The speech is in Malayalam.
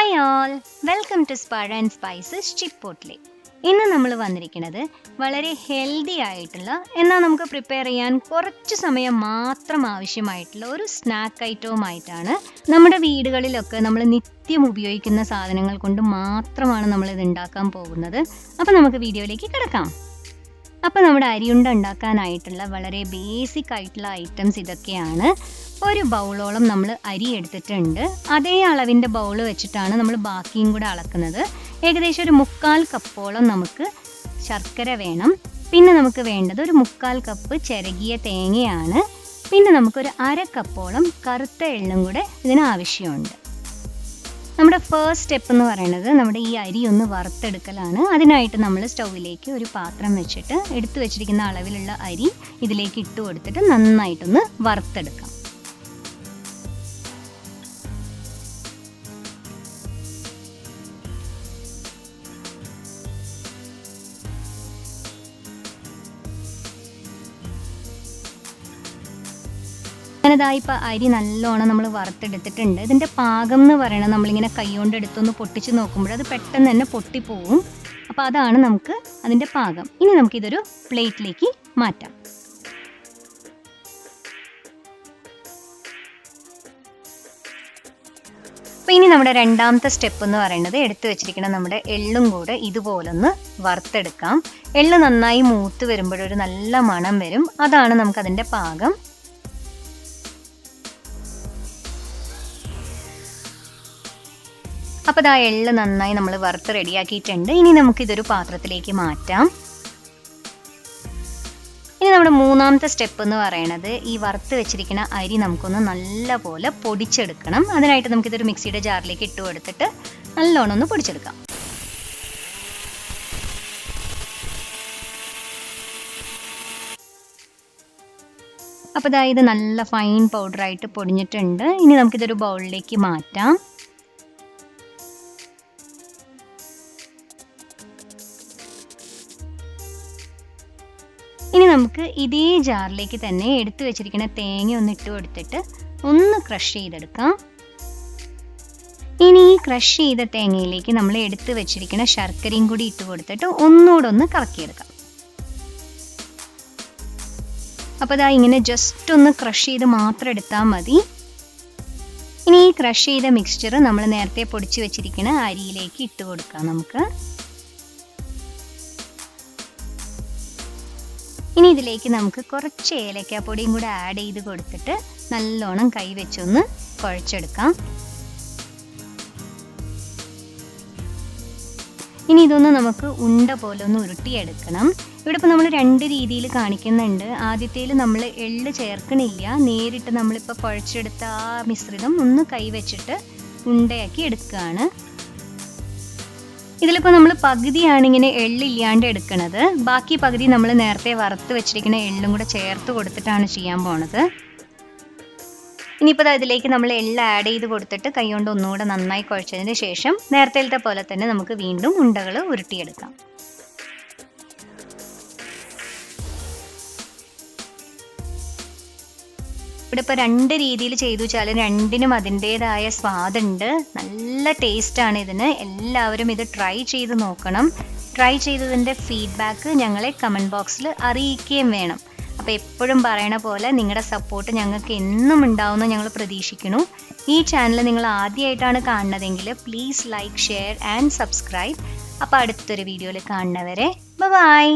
Hi all, welcome to spur&spices chipotle. ഇന്ന് നമ്മൾ വന്നിരിക്കുന്നത് വളരെ ഹെൽത്തി ആയിട്ടുള്ള എന്നാൽ നമുക്ക് പ്രിപ്പയർ ചെയ്യാൻ കുറച്ച് സമയം മാത്രം ആവശ്യമായിട്ടുള്ള ഒരു സ്നാക്ക് ഐറ്റവുമായിട്ടാണ്. നമ്മുടെ വീടുകളിലൊക്കെ നമ്മൾ നിത്യം ഉപയോഗിക്കുന്ന സാധനങ്ങൾ കൊണ്ട് മാത്രമാണ് നമ്മൾ ഇത് ഉണ്ടാക്കാൻ പോകുന്നത്. അപ്പോൾ നമുക്ക് വീഡിയോയിലേക്ക് കിടക്കാം. അപ്പോൾ നമ്മുടെ അരിയുണ്ട ഉണ്ടാക്കാനായിട്ടുള്ള വളരെ ബേസിക് ആയിട്ടുള്ള ഐറ്റംസ് ഇതൊക്കെയാണ്. ഒരു ബൗളോളം നമ്മൾ അരി എടുത്തിട്ടുണ്ട്. അതേ അളവിൻ്റെ ബൗൾ വെച്ചിട്ടാണ് നമ്മൾ ബാക്കിയും കൂടെ അളക്കുന്നത്. ഏകദേശം ഒരു 1/4 കപ്പോളം നമുക്ക് ശർക്കര വേണം. പിന്നെ നമുക്ക് വേണ്ടത് ഒരു 1/4 കപ്പ് ചിരകിയ തേങ്ങയാണ്. പിന്നെ നമുക്കൊരു 1/2 കപ്പോളം കറുത്ത എള്ളും കൂടെ ഇതിന് ആവശ്യമുണ്ട്. നമ്മുടെ ഫസ്റ്റ് സ്റ്റെപ്പ് എന്ന് പറയുന്നത് നമ്മുടെ ഈ അരി ഒന്ന് വറുത്തെടുക്കലാണ്. അതിനായിട്ട് നമ്മൾ സ്റ്റൗവിലേക്ക് ഒരു പാത്രം വെച്ചിട്ട് എടുത്തു വെച്ചിരിക്കുന്ന അളവിലുള്ള അരി ഇതിലേക്ക് ഇട്ട് കൊടുത്തിട്ട് നന്നായിട്ടൊന്ന് വറുത്തെടുക്കാം. അങ്ങനെതായി ഇപ്പോൾ അരി നല്ലോണം നമ്മൾ വറുത്തെടുത്തിട്ടുണ്ട്. ഇതിൻ്റെ പാകം എന്ന് പറയുന്നത് നമ്മളിങ്ങനെ കൈകൊണ്ട് എടുത്തൊന്ന് പൊട്ടിച്ച് നോക്കുമ്പോൾ അത് പെട്ടെന്ന് തന്നെ പൊട്ടിപ്പോവും. അപ്പോൾ അതാണ് നമുക്ക് അതിൻ്റെ പാകം. ഇനി നമുക്കിതൊരു പ്ലേറ്റിലേക്ക് മാറ്റാം. അപ്പോൾ ഇനി നമ്മുടെ രണ്ടാമത്തെ സ്റ്റെപ്പ് എന്ന് പറയുന്നത് എടുത്തു വെച്ചിരിക്കുന്ന നമ്മുടെ എള്ളും കൂടെ ഇതുപോലൊന്ന് വറുത്തെടുക്കാം. എള്ള് നന്നായി മൂത്ത് വരുമ്പോഴൊരു നല്ല മണം വരും. അതാണ് നമുക്കതിൻ്റെ പാകം. അപ്പോൾ ആ എള്ള് നന്നായി നമ്മൾ വറുത്ത് റെഡിയാക്കിയിട്ടുണ്ട്. ഇനി നമുക്കിതൊരു പാത്രത്തിലേക്ക് മാറ്റാം. ഇനി നമ്മുടെ മൂന്നാമത്തെ സ്റ്റെപ്പ് എന്ന് പറയുന്നത് ഈ വറുത്ത് വെച്ചിരിക്കുന്ന അരി നമുക്കൊന്ന് നല്ലപോലെ പൊടിച്ചെടുക്കണം. അതിനായിട്ട് നമുക്കിതൊരു മിക്സിയുടെ ജാറിലേക്ക് ഇട്ട് കൊടുത്തിട്ട് നല്ലോണം ഒന്ന് പൊടിച്ചെടുക്കാം. അപ്പോൾ ഇത് നല്ല ഫൈൻ പൗഡറായിട്ട് പൊടിഞ്ഞിട്ടുണ്ട്. ഇനി നമുക്കിതൊരു ബൗളിലേക്ക് മാറ്റാം. ഇനി നമുക്ക് ഇതേ ജാറിലേക്ക് തന്നെ എടുത്തു വെച്ചിരിക്കുന്ന തേങ്ങ ഒന്ന് ഇട്ട് കൊടുത്തിട്ട് ഒന്ന് ക്രഷ് ചെയ്തെടുക്കാം. ഇനി ഈ ക്രഷ് ചെയ്ത തേങ്ങയിലേക്ക് നമ്മൾ എടുത്തു വെച്ചിരിക്കുന്ന ശർക്കരയും കൂടി ഇട്ട് കൊടുത്തിട്ട് ഒന്നുകൂടെ ഒന്ന് കറക്കിയെടുക്കാം. അപ്പോൾ ഇങ്ങനെ ജസ്റ്റ് ഒന്ന് ക്രഷ് ചെയ്ത് മാത്രം എടുത്താൽ മതി. ഇനി ഈ ക്രഷ് ചെയ്ത മിക്സ്ചർ നമ്മൾ നേരത്തെ പൊടിച്ചു വെച്ചിരിക്കുന്ന അരിയിലേക്ക് ഇട്ട് കൊടുക്കാം നമുക്ക്. ഇനി ഇതിലേക്ക് നമുക്ക് കുറച്ച് ഏലക്കാപ്പൊടിയും കൂടെ ആഡ് ചെയ്ത് കൊടുത്തിട്ട് നല്ലോണം കൈ വെച്ചൊന്ന് കുഴച്ചെടുക്കാം. ഇനി ഇതൊന്ന് നമുക്ക് ഉണ്ട പോലെ ഒന്ന് ഉരുട്ടിയെടുക്കണം. ഇവിടെ ഇപ്പോൾ നമ്മൾ 2 രീതിയിൽ കാണിക്കുന്നുണ്ട്. ആദ്യത്തേൽ നമ്മൾ എള്ള് ചേർക്കണില്ല, നേരിട്ട് നമ്മളിപ്പോൾ കുഴച്ചെടുത്ത ആ മിശ്രിതം ഒന്ന് കൈ വെച്ചിട്ട് ഉണ്ടയാക്കി എടുക്കുകയാണ്. ഇതിലിപ്പോൾ നമ്മൾ പകുതിയാണ് ഇങ്ങനെ എള്ളില്ലാണ്ട് എടുക്കുന്നത്. ബാക്കി പകുതി നമ്മൾ നേരത്തെ വറുത്ത് വെച്ചിരിക്കുന്ന എള്ളും കൂടെ ചേർത്ത് കൊടുത്തിട്ടാണ് ചെയ്യാൻ പോണത്. ഇനിയിപ്പോൾ ഇതിലേക്ക് നമ്മൾ എള്ള് ആഡ് ചെയ്ത് കൊടുത്തിട്ട് കൈകൊണ്ട് ഒന്നുകൂടെ നന്നായി കുഴച്ചതിന് ശേഷം നേരത്തെ പോലെ തന്നെ നമുക്ക് വീണ്ടും ഉണ്ടകൾ ഉരുട്ടിയെടുക്കാം. ഇവിടെ ഇപ്പോൾ 2 രീതിയിൽ ചെയ്തു വെച്ചാൽ രണ്ടിനും അതിൻ്റേതായ സ്വാദുണ്ട്. നല്ല ടേസ്റ്റാണ് ഇതിന്. എല്ലാവരും ഇത് ട്രൈ ചെയ്ത് നോക്കണം. ട്രൈ ചെയ്തതിൻ്റെ ഫീഡ്ബാക്ക് ഞങ്ങളെ കമൻറ്റ് ബോക്സിൽ അറിയിക്കുകയും വേണം. അപ്പോൾ എപ്പോഴും പറയണ പോലെ നിങ്ങളുടെ സപ്പോർട്ട് ഞങ്ങൾക്ക് എന്നും ഉണ്ടാവുമെന്ന് ഞങ്ങൾ പ്രതീക്ഷിക്കുന്നു. ഈ ചാനൽ നിങ്ങൾ ആദ്യമായിട്ടാണ് കാണുന്നതെങ്കിൽ please like, share and subscribe. അപ്പോൾ അടുത്തൊരു വീഡിയോയിൽ കാണുന്നവരെ ബൈ.